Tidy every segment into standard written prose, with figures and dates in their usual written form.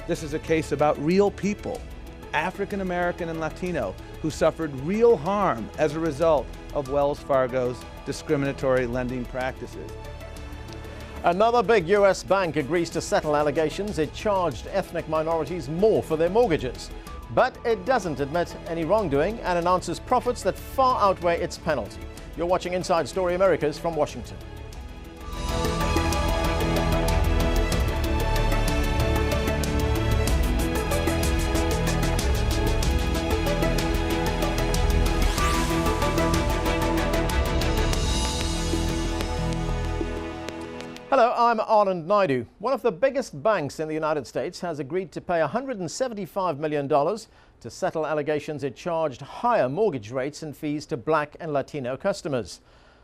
This is a case about real people, African American and Latino, who suffered real harm as a result of Wells Fargo's discriminatory lending practices. Another big U.S. bank agrees to settle allegations it charged ethnic minorities more for their mortgages. But it doesn't admit any wrongdoing and announces profits that far outweigh its penalty. You're watching Inside Story Americas from Washington. Hello, I'm Anand Naidu. One of the biggest banks in the United States has agreed to pay $175 million to settle allegations it charged higher mortgage rates and fees to Black and Latino customers.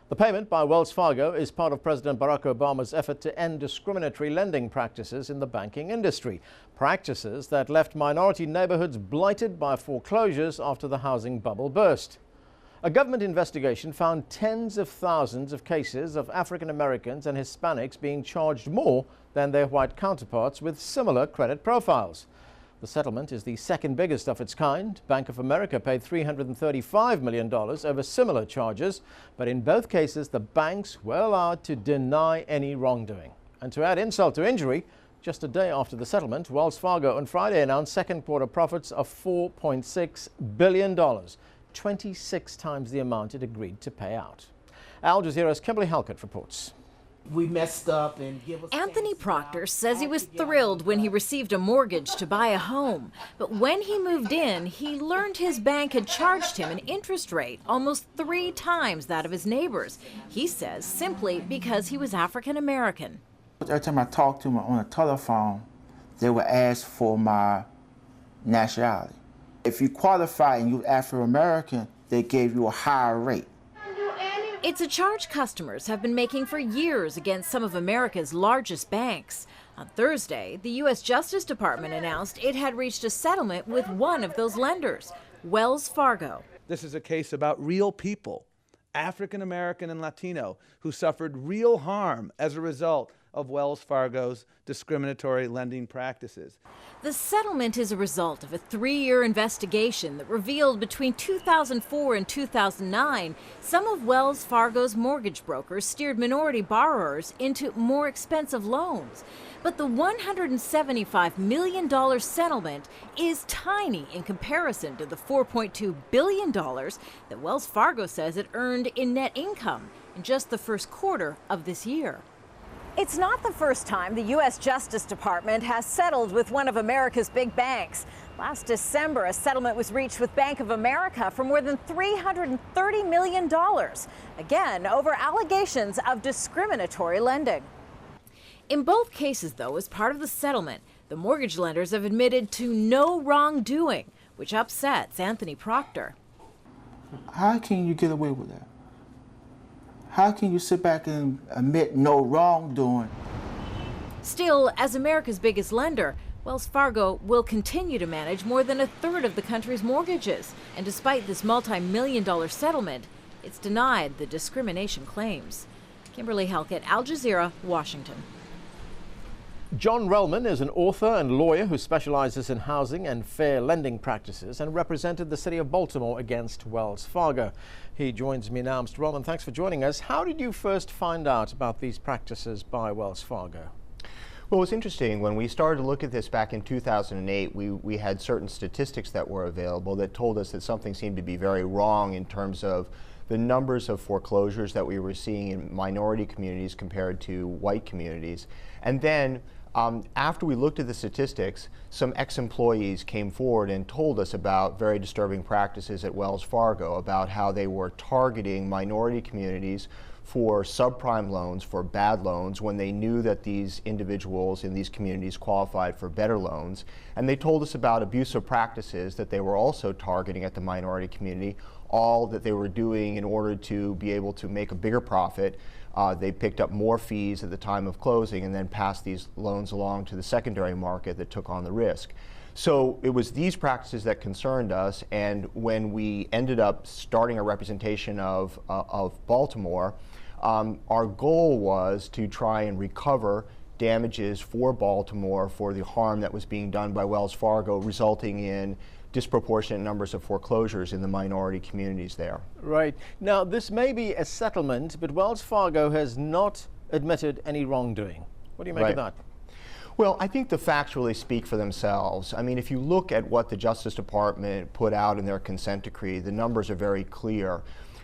The payment by Wells Fargo is part of President Barack Obama's effort to end discriminatory lending practices in the banking industry, practices that left minority neighborhoods blighted by foreclosures after the housing bubble burst. A government investigation found tens of thousands of cases of African Americans and Hispanics being charged more than their white counterparts with similar credit profiles. The settlement is the second biggest of its kind. Bank of America paid $335 million over similar charges, but in both cases the banks were allowed to deny any wrongdoing. And to add insult to injury, just a day after the settlement, Wells Fargo on Friday announced second quarter profits of $4.6 billion. 26 times the amount it agreed to pay out. Al Jazeera's Kimberly Halkett reports. We messed up and give us. Anthony Proctor says he was thrilled when he received a mortgage to buy a home. But when he moved in, he learned his bank had charged him an interest rate almost 3 times that of his neighbors. He says simply because he was African American. Every time I talked to him on the telephone, they would ask for my nationality. If you qualify and you're African American, they gave you a higher rate. It's a charge customers have been making for years against some of America's largest banks. On Thursday, the U.S. Justice Department announced it had reached a settlement with one of those lenders, Wells Fargo. This is a case about real people, African American and Latino, who suffered real harm as a result of Wells Fargo's discriminatory lending practices. The settlement is a result of a 3-year investigation that revealed between 2004 and 2009, some of Wells Fargo's mortgage brokers steered minority borrowers into more expensive loans. But the $175 million settlement is tiny in comparison to the $4.2 billion that Wells Fargo says it earned in net income in just the first quarter of this year. It's not the first time the U.S. Justice Department has settled with one of America's big banks. Last December, a settlement was reached with Bank of America for more than $330 million, again over allegations of discriminatory lending. In both cases, though, as part of the settlement, the mortgage lenders have admitted to no wrongdoing, which upsets Anthony Proctor. How can you get away with that? How can you sit back and admit no wrongdoing? Still, as America's biggest lender, Wells Fargo will continue to manage more than 1/3 of the country's mortgages. And despite this multi-million-dollar settlement, it's denied the discrimination claims. Kimberly Halkett, Al Jazeera, Washington. John Relman is an author and lawyer who specializes in housing and fair lending practices and represented the city of Baltimore against Wells Fargo. He joins me now. Mr. Relman, thanks for joining us. How did you first find out about these practices by Wells Fargo? Well, it's interesting. When we started to look at this back in 2008, we had certain statistics that were available that told us that something seemed to be very wrong in terms of the numbers of foreclosures that we were seeing in minority communities compared to white communities. And then after we looked at the statistics, some ex-employees came forward and told us about very disturbing practices at Wells Fargo, about how they were targeting minority communities for subprime loans, for bad loans, when they knew that these individuals in these communities qualified for better loans. And they told us about abusive practices that they were also targeting at the minority community, all that they were doing in order to be able to make a bigger profit. They picked up more fees at the time of closing and then passed these loans along to the secondary market that took on the risk. So it was these practices that concerned us, and when we ended up starting a representation of Baltimore, our goal was to try and recover damages for Baltimore for the harm that was being done by Wells Fargo, resulting in disproportionate numbers of foreclosures in the minority communities there. Right. Now, this may be a settlement, but Wells Fargo has not admitted any wrongdoing. What do you make of that? Well, I think the facts really speak for themselves. I mean, if you look at what the Justice Department put out in their consent decree, the numbers are very clear.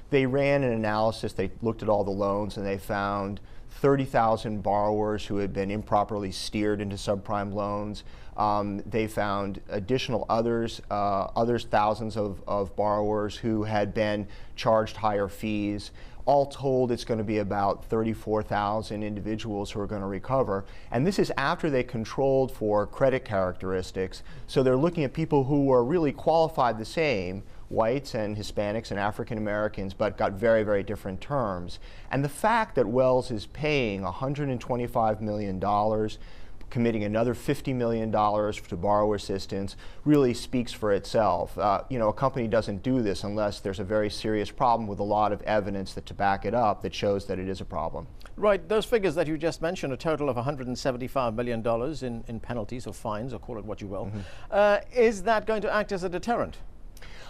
They ran an analysis, they looked at all the loans, and they found 30,000 borrowers who had been improperly steered into subprime loans. They found additional others thousands of borrowers who had been charged higher fees. All told, it's going to be about 34,000 individuals who are going to recover. And this is after they controlled for credit characteristics. So they're looking at people who are really qualified the same, whites and Hispanics and African Americans, but got very, very different terms. And the fact that Wells is paying $125 million, committing another $50 million to borrower assistance, really speaks for itself. You know, a company doesn't do this unless there's a very serious problem with a lot of evidence that to back it up that shows that it is a problem. Right. Those figures that you just mentioned, a total of $175 million in penalties or fines, or call it what you will. Is that going to act as a deterrent?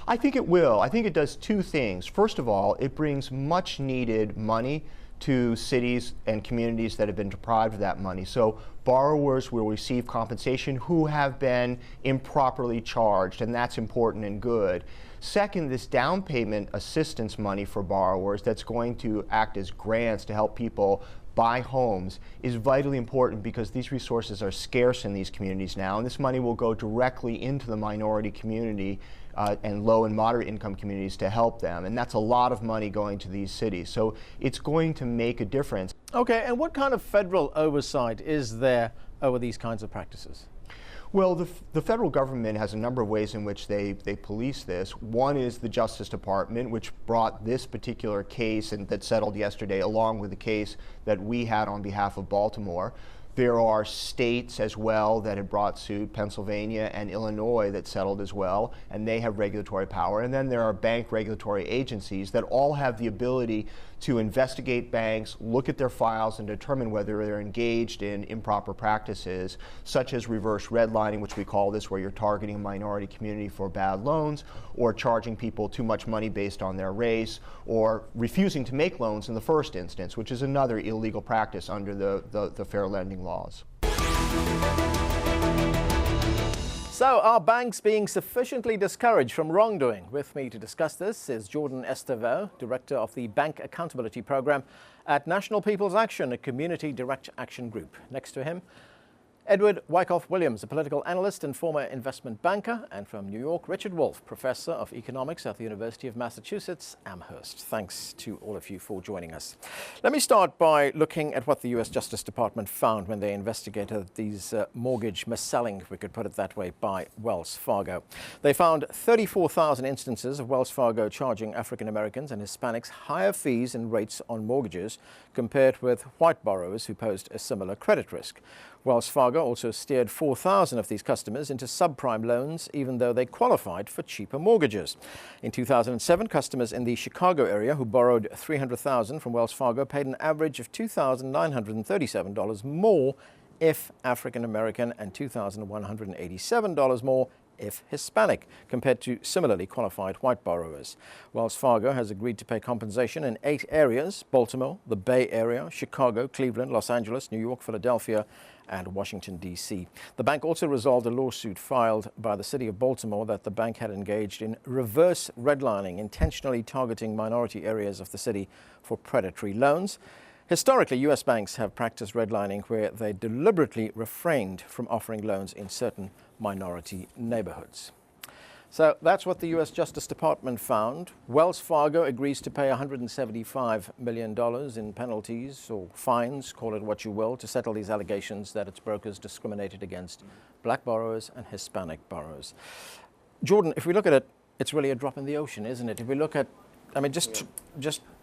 I think it will. I think it does two things. First of all, it brings much needed money to cities and communities that have been deprived of that money. So borrowers will receive compensation who have been improperly charged, and that's important and good. Second, this down payment assistance money for borrowers that's going to act as grants to help people buy homes is vitally important because these resources are scarce in these communities now, and this money will go directly into the minority community and low and moderate income communities to help them. And that's a lot of money going to these cities. So it's going to make a difference. Okay, and what kind of federal oversight is there over these kinds of practices? Well, the federal government has a number of ways in which they police this. One is the Justice Department, which brought this particular case and that settled yesterday along with the case that we had on behalf of Baltimore. There are states as well that have brought suit, Pennsylvania and Illinois, that settled as well, and they have regulatory power. And then there are bank regulatory agencies that all have the ability to investigate banks, look at their files, and determine whether they're engaged in improper practices, such as reverse redlining, which we call this, where you're targeting a minority community for bad loans, or charging people too much money based on their race, or refusing to make loans in the first instance, which is another illegal practice under the fair lending laws. So, are banks being sufficiently discouraged from wrongdoing? With me to discuss this is Jordan Estevao, Director of the Bank Accountability Program at National People's Action, a community direct action group. Next to him, Edward Wyckoff Williams, a political analyst and former investment banker, and from New York, Richard Wolff, Professor of Economics at the University of Massachusetts-Amherst. Thanks to all of you for joining us. Let me start by looking at what the U.S. Justice Department found when they investigated these mortgage mis-selling, if we could put it that way, by Wells Fargo. They found 34,000 instances of Wells Fargo charging African Americans and Hispanics higher fees and rates on mortgages compared with white borrowers who posed a similar credit risk. Wells Fargo also steered 4,000 of these customers into subprime loans, even though they qualified for cheaper mortgages. In 2007, customers in the Chicago area who borrowed $300,000 from Wells Fargo paid an average of $2,937 more if African American and $2,187 more if Hispanic, compared to similarly qualified white borrowers. Wells Fargo has agreed to pay compensation in 8 areas: Baltimore, the Bay Area, Chicago, Cleveland, Los Angeles, New York, Philadelphia, and Washington, D.C. The bank also resolved a lawsuit filed by the city of Baltimore that the bank had engaged in reverse redlining, intentionally targeting minority areas of the city for predatory loans. Historically, U.S. banks have practiced redlining where they deliberately refrained from offering loans in certain minority neighborhoods. So that's what the U.S. Justice Department found. Wells Fargo agrees to pay $175 million in penalties or fines, call it what you will, to settle these allegations that its brokers discriminated against black borrowers and Hispanic borrowers. Jordan, if we look at it, it's really a drop in the ocean, isn't it? If we look at, I mean, just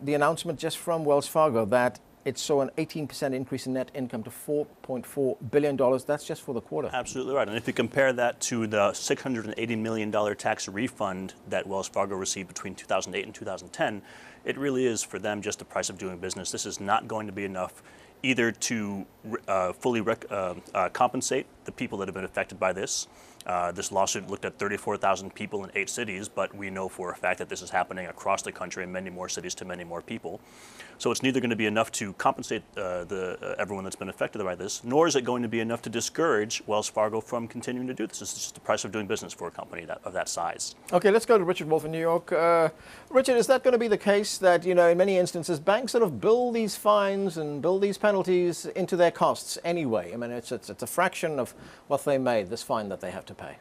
the announcement just from Wells Fargo that it saw an 18% increase in net income to $4.4 billion. That's just for the quarter. Absolutely right. And if you compare that to the $680 million tax refund that Wells Fargo received between 2008 and 2010, it really is for them just the price of doing business. This is not going to be enough either to fully compensate the people that have been affected by this. This lawsuit looked at 34,000 people in 8 cities, but we know for a fact that this is happening across the country in many more cities to many more people. So it's neither going to be enough to compensate everyone that's been affected by this, nor is it going to be enough to discourage Wells Fargo from continuing to do this. This is just the price of doing business for a company of that size. Okay, let's go to Richard Wolff in New York. Richard, is that going to be the case that, in many instances, banks sort of bill these fines and bill these penalties into their costs anyway? I mean, it's a fraction of what they made, this fine that they have to pay.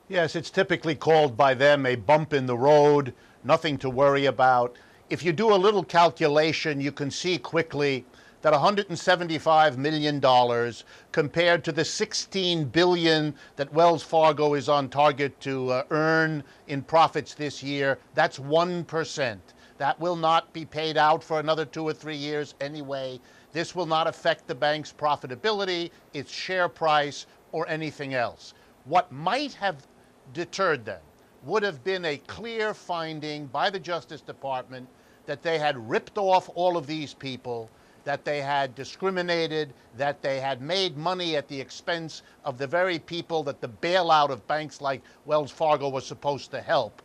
Yes, it's typically called by them a bump in the road, nothing to worry about. If you do a little calculation, you can see quickly that $175 million compared to the $16 billion that Wells Fargo is on target to earn in profits this year, that's 1%. That will not be paid out for another 2 or 3 years anyway. This will not affect the bank's profitability, its share price, or anything else. What might have deterred them would have been a clear finding by the Justice Department that they had ripped off all of these people, that they had discriminated, that they had made money at the expense of the very people that the bailout of banks like Wells Fargo was supposed to help.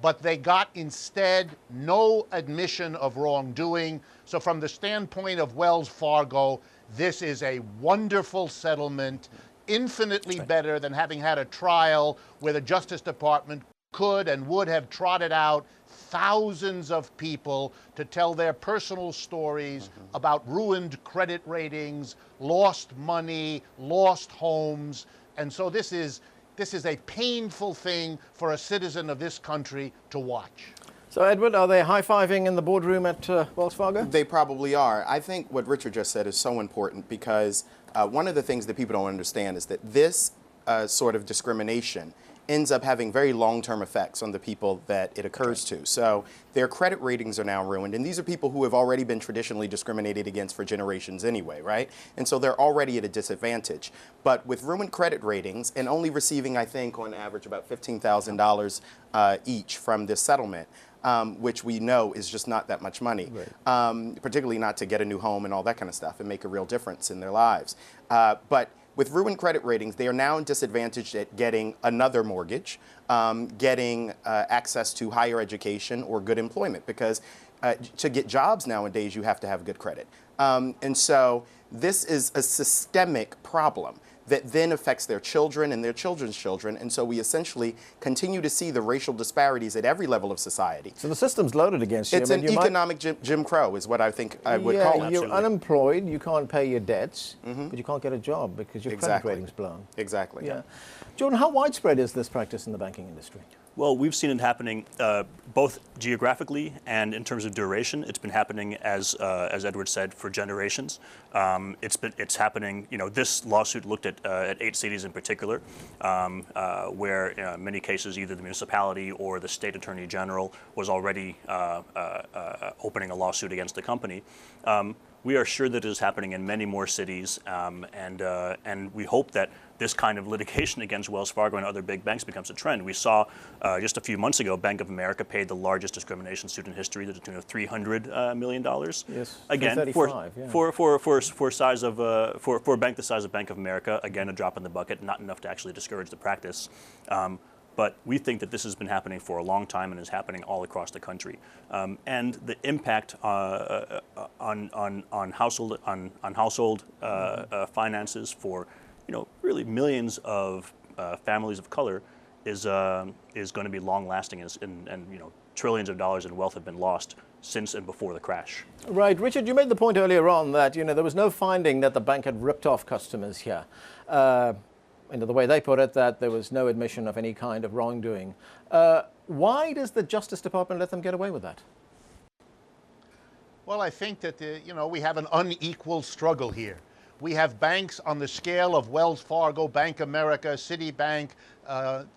But they got instead no admission of wrongdoing. So from the standpoint of Wells Fargo, this is a wonderful settlement, infinitely better than having had a trial where the Justice Department could and would have trotted out thousands of people to tell their personal stories about ruined credit ratings, lost money, lost homes. And so this is a painful thing for a citizen of this country to watch. So, Edward, are they high-fiving in the boardroom at Wells Fargo? They probably are. I think what Richard just said is so important because one of the things that people don't understand is that this sort of discrimination ends up having very long-term effects on the people that it occurs to. So their credit ratings are now ruined, and these are people who have already been traditionally discriminated against for generations anyway, right? And so they're already at a disadvantage. But with ruined credit ratings and only receiving, I think, on average about $15,000 each from this settlement, which we know is just not that much money, right. Particularly not to get a new home and all that kind of stuff and make a real difference in their lives. But with ruined credit ratings, they are now disadvantaged at getting another mortgage, getting access to higher education or good employment, because to get jobs nowadays, you have to have good credit. And so this is a systemic problem that then affects their children and their children's children. And so we essentially continue to see the racial disparities at every level of society. So the system's loaded against you. It's an economic Jim Crow is what I think I would call it. You're unemployed, you can't pay your dets, but you can't get a job because your credit rating's blown. Exactly. Yeah. Jordan, how widespread is this practice in the banking industry? Well, we've seen it happening both geographically and in terms of duration. It's been happening, as Edward said, for generations. It's happening. This lawsuit looked at 8 cities in particular, where in many cases either the municipality or the state attorney general was already opening a lawsuit against the company. We are sure that it is happening in many more cities, and we hope that this kind of litigation against Wells Fargo and other big banks becomes a trend. We saw just a few months ago, Bank of America paid the largest discrimination suit in history, to the tune of $300 million. Yes, again, for a bank the size of Bank of America, again, a drop in the bucket, not enough to actually discourage the practice. But we think that this has been happening for a long time and is happening all across the country. And the impact on household finances for really millions of families of color is going to be long lasting, and trillions of dollars in wealth have been lost since and before the crash. Right, Richard, you made the point earlier on that there was no finding that the bank had ripped off customers here. The way they put it, that there was no admission of any kind of wrongdoing. Why does the Justice Department let them get away with that? Well, I think that we have an unequal struggle here. We have banks on the scale of Wells Fargo, Bank America, Citibank,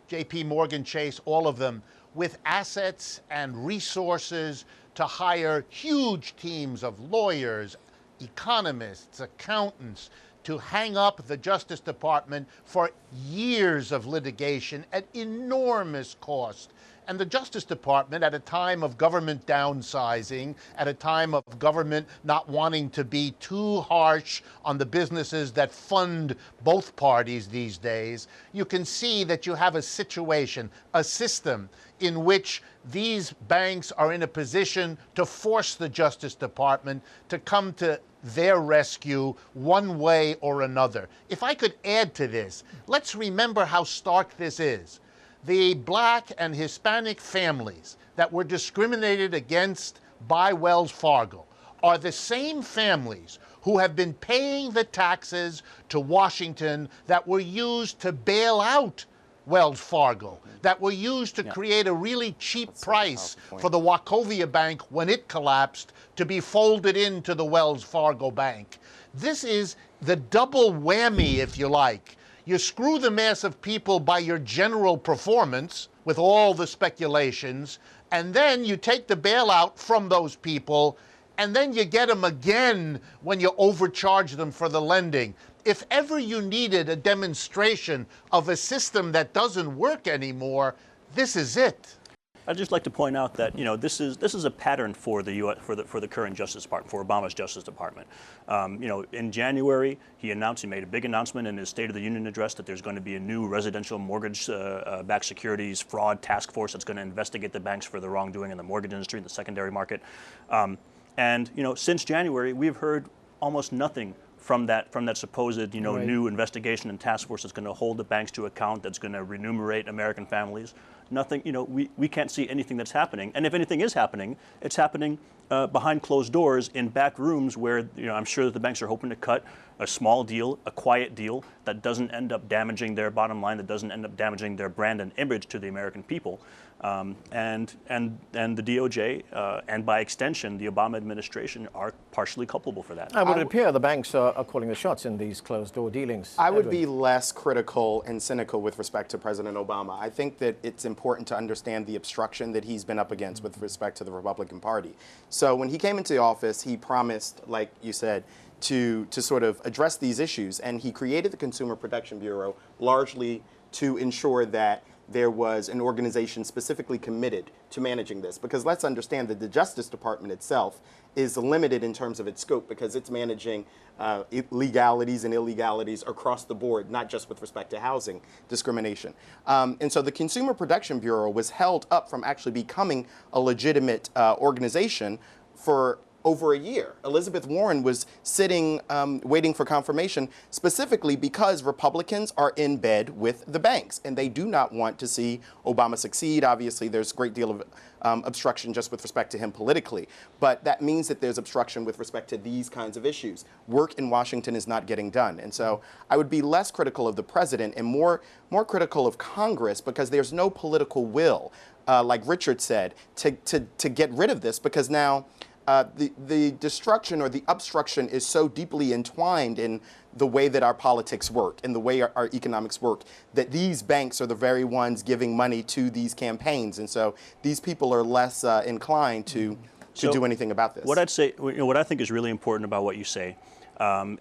J.P. Morgan Chase, all of them, with assets and resources to hire huge teams of lawyers, economists, accountants, to hang up the Justice Department for years of litigation at enormous cost. And the Justice Department, at a time of government downsizing, at a time of government not wanting to be too harsh on the businesses that fund both parties these days, you can see that you have a situation, a system in which these banks are in a position to force the Justice Department to come to their rescue one way or another. If I could add to this, let's remember how stark this is. The Black and Hispanic families that were discriminated against by Wells Fargo are the same families who have been paying the taxes to Washington that were used to bail out Wells Fargo, that were used to create a really cheap price for the Wachovia Bank when it collapsed to be folded into the Wells Fargo Bank. This is the double whammy, if you like. You screw the mass of people by your general performance with all the speculations, and then you take the bailout from those people, and then you get them again when you overcharge them for the lending. If ever you needed a demonstration of a system that doesn't work anymore, this is it. I'd just like to point out that this is a pattern for the U.S. for the current Justice Department, for Obama's Justice Department. In January, he made a big announcement in his State of the Union address that there's going to be a new residential mortgage-backed securities fraud task force that's going to investigate the banks for the wrongdoing in the mortgage industry and the secondary market. Since January, we've heard almost nothing from that supposed new investigation and task force that's going to hold the banks to account, that's going to remunerate American families. Nothing. We can't see anything that's happening. And if anything is happening, it's happening behind closed doors in back rooms where I'm sure that the banks are hoping to cut a small deal, a quiet deal that doesn't end up damaging their bottom line, that doesn't end up damaging their brand and image to the American people. And the DOJ and by extension the Obama administration are partially culpable for that. And would it appear the banks are calling the shots in these closed-door dealings? I would be less critical and cynical with respect to President Obama. I think that it's important to understand the obstruction that he's been up against with respect to the Republican Party. So when he came into office, he promised, like you said, to sort of address these issues, and he created the Consumer Protection Bureau largely to ensure that there was an organization specifically committed to managing this. Because let's understand that the Justice Department itself is limited in terms of its scope because it's managing legalities and illegalities across the board, not just with respect to housing discrimination. And so the Consumer Protection Bureau was held up from actually becoming a legitimate organization for over a year. Elizabeth Warren was sitting waiting for confirmation specifically because Republicans are in bed with the banks and they do not want to see Obama succeed. Obviously, there's a great deal of obstruction just with respect to him politically, but that means that there's obstruction with respect to these kinds of issues. Work in Washington is not getting done. And so I would be less critical of the president and more critical of Congress because there's no political will, like Richard said, to get rid of this because now the destruction or the obstruction is so deeply entwined in the way that our politics work and the way our economics work that these banks are the very ones giving money to these campaigns. And so these people are less inclined to do anything about this. What I'd say, what I think is really important about what you say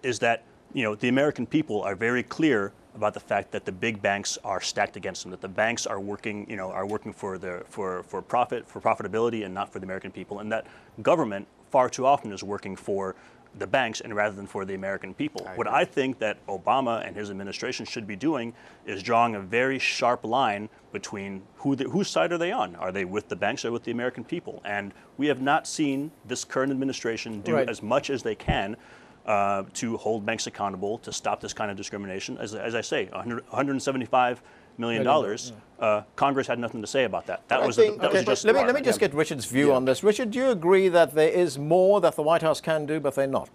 is that the American people are very clear about the fact that the big banks are stacked against them, that the banks are working, for profitability and not for the American people, and that government far too often is working for the banks and rather than for the American people. What I think that Obama and his administration should be doing is drawing a very sharp line between whose side are they on? Are they with the banks or with the American people? And we have not seen this current administration do as much as they can to hold banks accountable, to stop this kind of discrimination. As I say, $175 million, Congress had nothing to say about that. That was just let me just get Richard's view on this. Richard, do you agree that there is more that the White House can do, but they're not?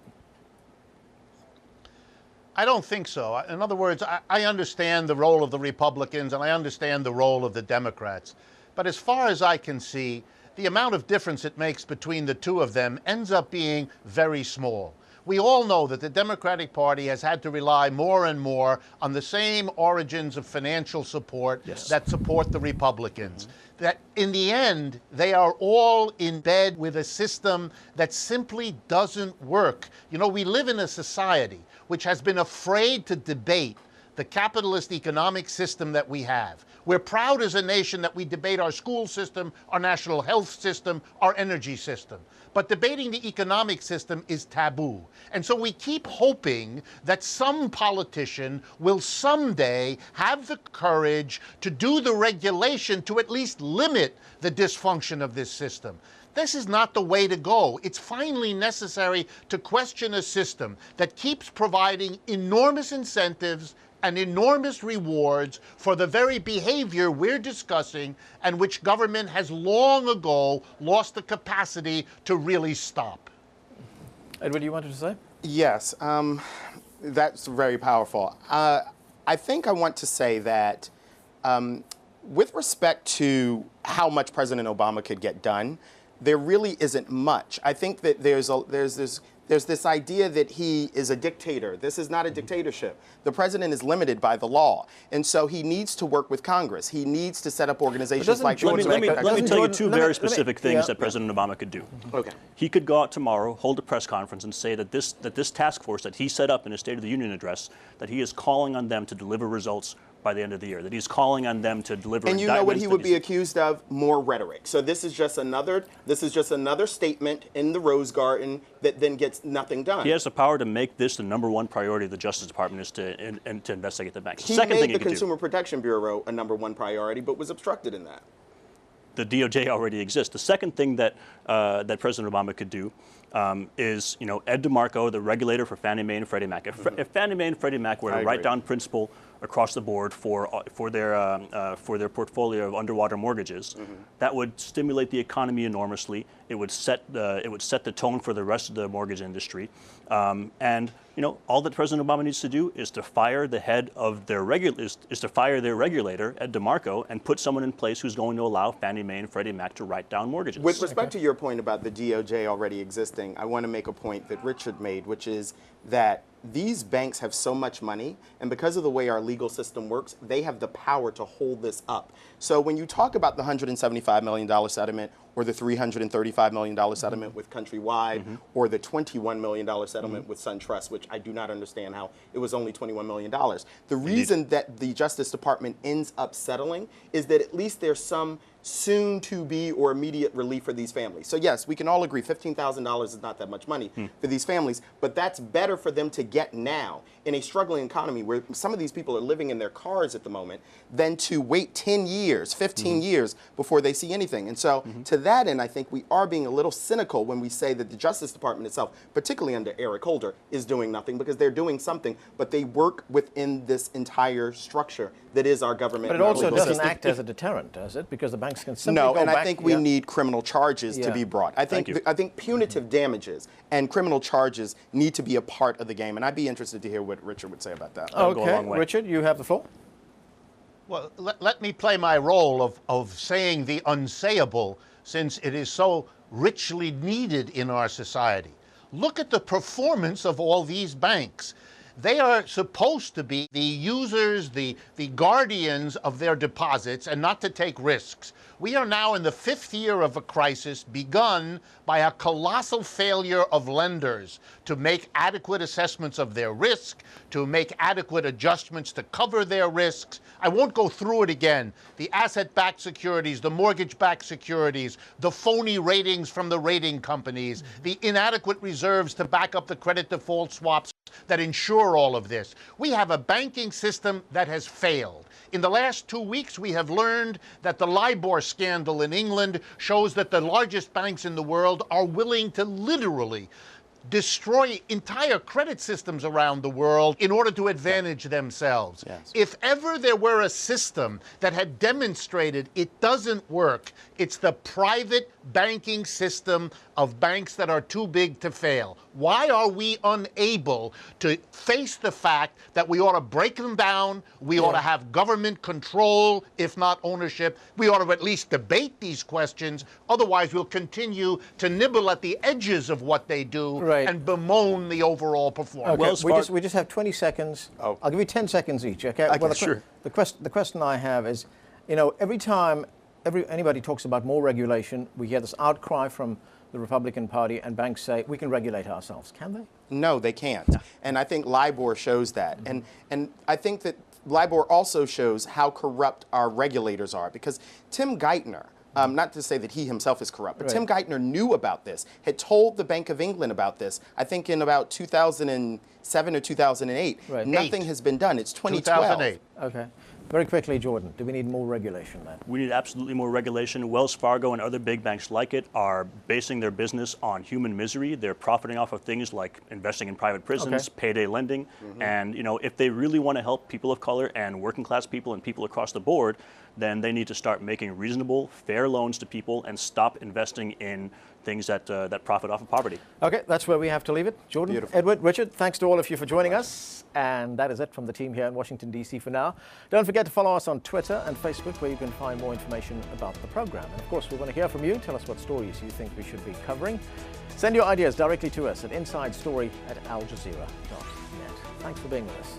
I don't think so. In other words, I understand the role of the Republicans and I understand the role of the Democrats. But as far as I can see, the amount of difference it makes between the two of them ends up being very small. We all know that the Democratic Party has had to rely more and more on the same origins of financial support that support the Republicans. That in the end, they are all in bed with a system that simply doesn't work. We live in a society which has been afraid to debate the capitalist economic system that we have. We're proud as a nation that we debate our school system, our national health system, our energy system. But debating the economic system is taboo. And so we keep hoping that some politician will someday have the courage to do the regulation to at least limit the dysfunction of this system. This is not the way to go. It's finally necessary to question a system that keeps providing enormous incentives and enormous rewards for the very behavior we're discussing and which government has long ago lost the capacity to really stop. Edward, you wanted to say? Yes, that's very powerful. I think I want to say that with respect to how much President Obama could get done, there really isn't much. I think that there's this idea that he is a dictator. This is not a dictatorship. The president is limited by the law, and so he needs to work with Congress. He needs to set up organizations like. Let me tell you two very specific things that President Obama could do. Okay. He could go out tomorrow, hold a press conference, and say that this task force that he set up in his State of the Union address, that he is calling on them to deliver results by the end of the year, that he's calling on them to deliver. And you know what he would be accused of? More rhetoric. So this is just another statement in the Rose Garden that then gets nothing done. He has the power to make this the #1 priority of the Justice Department, is to investigate the banks. He Second made thing the Consumer Protection Bureau a #1 priority, but was obstructed in that. The DOJ already exists. The second thing that that President Obama could do is, Ed DeMarco, the regulator for Fannie Mae and Freddie Mac. If Fannie Mae and Freddie Mac were to write down principal across the board for their portfolio of underwater mortgages, that would stimulate the economy enormously. It would set the tone for the rest of the mortgage industry, and all that President Obama needs to do is to fire the head of their their regulator, Ed DeMarco, and put someone in place who's going to allow Fannie Mae and Freddie Mac to write down mortgages. With respect to your point about the DOJ already existing, I want to make a point that Richard made, which is that these banks have so much money, and because of the way our legal system works, they have the power to hold this up. So when you talk about the $175 million settlement, or the $335 million settlement with Countrywide, or the $21 million settlement with SunTrust, which I do not understand how it was only $21 million. The reason that the Justice Department ends up settling is that at least there's some soon-to-be or immediate relief for these families. So yes, we can all agree $15,000 is not that much money for these families, but that's better for them to get now in a struggling economy where some of these people are living in their cars at the moment than to wait 10 years, 15 years before they see anything. And so to that end, I think we are being a little cynical when we say that the Justice Department itself, particularly under Eric Holder, is doing nothing, because they're doing something, but they work within this entire structure that is our government. But it also doesn't act as a deterrent, does it? Because the banks can simply go back. I think we need criminal charges to be brought. I think punitive damages and criminal charges need to be a part of the game, and I'd be interested to hear what Richard would say about that. Okay, Richard, you have the floor. Well, let me play my role of saying the unsayable, since it is so richly needed in our society. Look at the performance of all these banks. They are supposed to be the users, the guardians of their deposits, and not to take risks. We are now in the 5th year of a crisis begun by a colossal failure of lenders to make adequate assessments of their risk, to make adequate adjustments to cover their risks. I won't go through it again. The asset-backed securities, the mortgage-backed securities, the phony ratings from the rating companies, the inadequate reserves to back up the credit default swaps that ensure all of this. We have a banking system that has failed. In the last 2 weeks, we have learned that the LIBOR scandal in England shows that the largest banks in the world are willing to literally destroy entire credit systems around the world in order to advantage themselves. Yes. If ever there were a system that had demonstrated it doesn't work, it's the private banking system of banks that are too big to fail. Why are we unable to face the fact that we ought to break them down, we ought to have government control, if not ownership, we ought to at least debate these questions, otherwise we'll continue to nibble at the edges of what they do and bemoan the overall performance. Okay. We just have 20 seconds. I'll give you 10 seconds each, okay? Sure. The question I have is, every time anybody talks about more regulation, we hear this outcry from the Republican Party, and banks say, we can regulate ourselves. Can they? No, they can't. And I think LIBOR shows that. And I think that LIBOR also shows how corrupt our regulators are, because Tim Geithner, not to say that he himself is corrupt, but Tim Geithner knew about this, had told the Bank of England about this, I think in about 2007 or 2008. Nothing has been done. It's 2012. 2008. Okay. Very quickly, Jordan, do we need more regulation then? We need absolutely more regulation. Wells Fargo and other big banks like it are basing their business on human misery. They're profiting off of things like investing in private prisons, payday lending. And, you know, if they really want to help people of color and working class people and people across the board, then they need to start making reasonable, fair loans to people and stop investing in things that that profit off of poverty. Okay, that's where we have to leave it. Jordan, Edward, Richard, thanks to all of you for joining us. And that is it from the team here in Washington, D.C. for now. Don't forget to follow us on Twitter and Facebook, where you can find more information about the program. And of course, we want to hear from you. Tell us what stories you think we should be covering. Send your ideas directly to us at insidestory@aljazeera.net. Thanks for being with us.